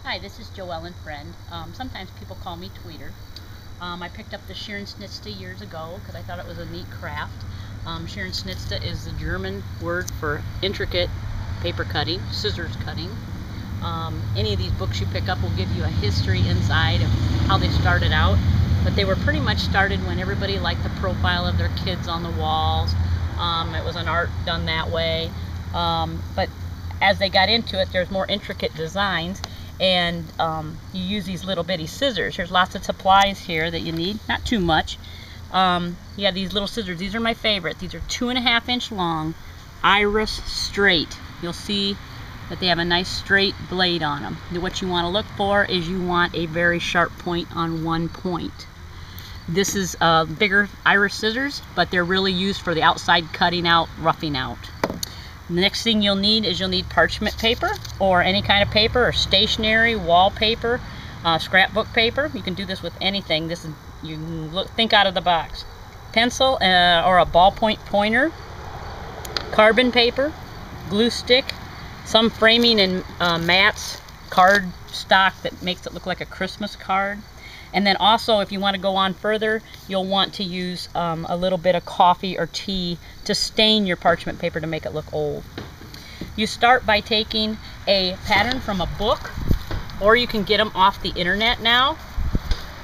Hi, this is Joellen Friend. Sometimes people call me Tweeter. I picked up the Scherenschnitte years ago because I thought it was a neat craft. Scherenschnitte is the German word for intricate paper cutting, scissors cutting. Any of these books you pick up will give you a history inside of how they started out, but they were pretty much started when everybody liked the profile of their kids on the walls. It was an art done that way, but as they got into it, there's more intricate designs, and you use these little bitty scissors. There's lots of supplies here that you need, not too much. You have these little scissors. These are my favorite. These are 2.5 inch long, iris straight. You'll see that they have a nice straight blade on them. What you want to look for is you want a very sharp point on one point. This is bigger iris scissors, but they're really used for the outside cutting out, roughing out. The next thing you'll need is you'll need parchment paper or any kind of paper, or stationery, wallpaper, scrapbook paper. You can do this with anything. You can think out of the box. Pencil or a ballpoint pointer, carbon paper, glue stick, some framing and mats, card stock that makes it look like a Christmas card. And then also, if you want to go on further, you'll want to use a little bit of coffee or tea to stain your parchment paper to make it look old. You start by taking a pattern from a book, or you can get them off the internet now.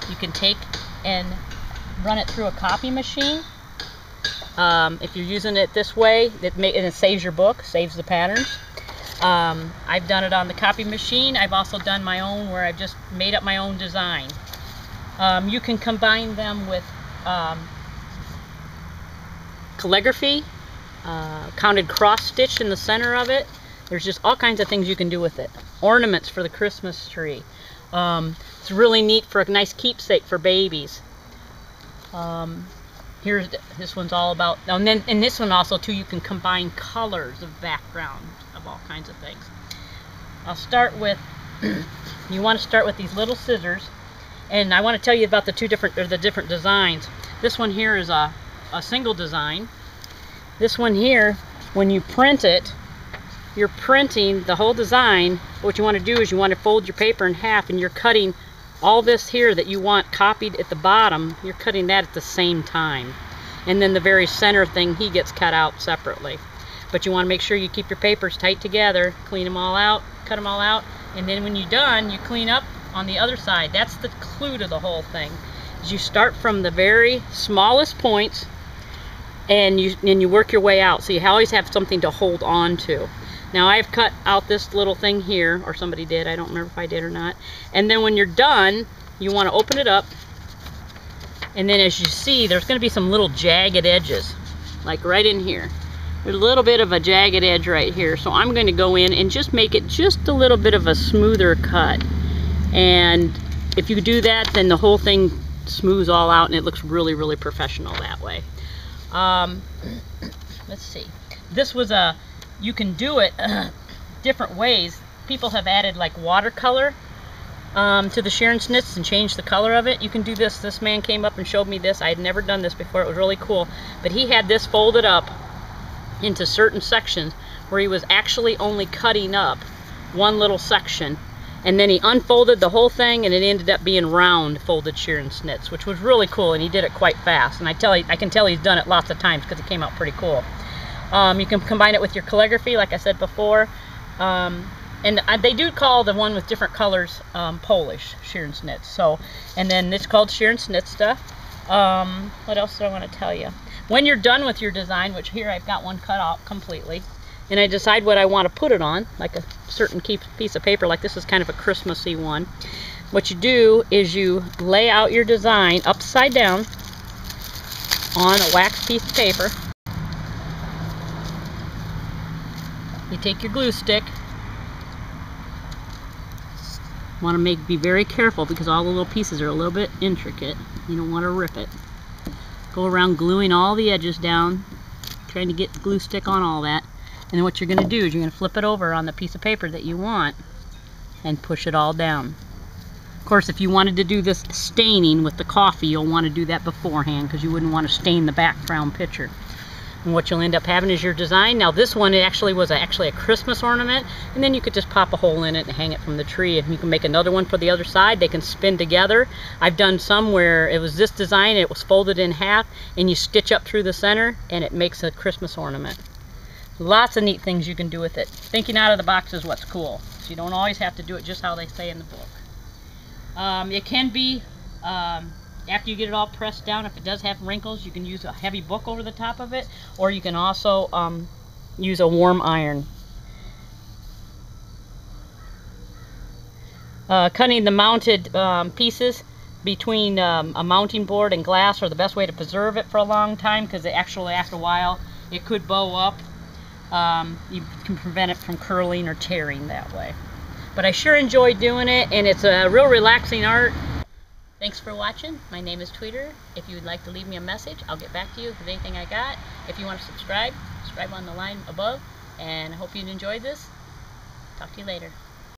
You can take and run it through a copy machine. If you're using it this way, it saves your book, saves the patterns. I've done it on the copy machine. I've also done my own, where I've just made up my own design. You can combine them with calligraphy, counted cross stitch in the center of it. There's just all kinds of things you can do with it. Ornaments for the Christmas tree. It's really neat for a nice keepsake for babies. This one's all about, and then in this one also too, you can combine colors of background of all kinds of things. I'll start with, you want to start with these little scissors. And I want to tell you about the different designs. This one here is a single design. This one here, when you print it, you're printing the whole design. What you want to do is you want to fold your paper in half, and you're cutting all this here that you want copied at the bottom. You're cutting that at the same time. And then the very center thing, he gets cut out separately. But you want to make sure you keep your papers tight together, clean them all out, cut them all out, and then when you're done, you clean up on the other side. That's the clue to the whole thing. Is you start from the very smallest points, and you work your way out. So you always have something to hold on to. Now I've cut out this little thing here, or somebody did. I don't remember if I did or not. And then when you're done, you want to open it up. And then as you see, there's going to be some little jagged edges, like right in here. There's a little bit of a jagged edge right here. So I'm going to go in and just make it just a little bit of a smoother cut. And if you do that, then the whole thing smooths all out, and it looks really, really professional that way. Let's see. This was you can do it different ways. People have added like watercolor to the Scherenschnitte and changed the color of it. You can do this. This man came up and showed me this. I had never done this before. It was really cool. But he had this folded up into certain sections where he was actually only cutting up one little section. And then he unfolded the whole thing, and it ended up being round folded Scherenschnitte, which was really cool, and he did it quite fast. And I can tell he's done it lots of times because it came out pretty cool. You can combine it with your calligraphy, like I said before. And they do call the one with different colors Polish Scherenschnitte. So, and then it's called Scherenschnitte. What else do I want to tell you? When you're done with your design, which here I've got one cut out completely, and I decide what I want to put it on, like a certain piece of paper, like this is kind of a Christmassy one. What you do is you lay out your design upside down on a wax piece of paper. You take your glue stick. You want to be very careful because all the little pieces are a little bit intricate. You don't want to rip it. Go around gluing all the edges down, trying to get the glue stick on all that. And then what you're going to do is you're going to flip it over on the piece of paper that you want and push it all down. Of course, if you wanted to do this staining with the coffee, you'll want to do that beforehand because you wouldn't want to stain the background picture. And what you'll end up having is your design. Now this one, it actually was a Christmas ornament, and then you could just pop a hole in it and hang it from the tree, and you can make another one for the other side. They can spin together. I've done some where it was this design, it was folded in half, and you stitch up through the center, and it makes a Christmas ornament. Lots of neat things you can do with it. Thinking out of the box is what's cool. So you don't always have to do it just how they say in the book. It can be, after you get it all pressed down, if it does have wrinkles, you can use a heavy book over the top of it, or you can also use a warm iron. Cutting the mounted pieces between a mounting board and glass are the best way to preserve it for a long time, because actually after a while it could bow up. You can prevent it from curling or tearing that way. But I sure enjoy doing it, and it's a real relaxing art. Thanks for watching. My name is Tweeter. If you would like to leave me a message, I'll get back to you with anything I got. If you want to subscribe on the line above, and I hope you enjoyed this. Talk to you later.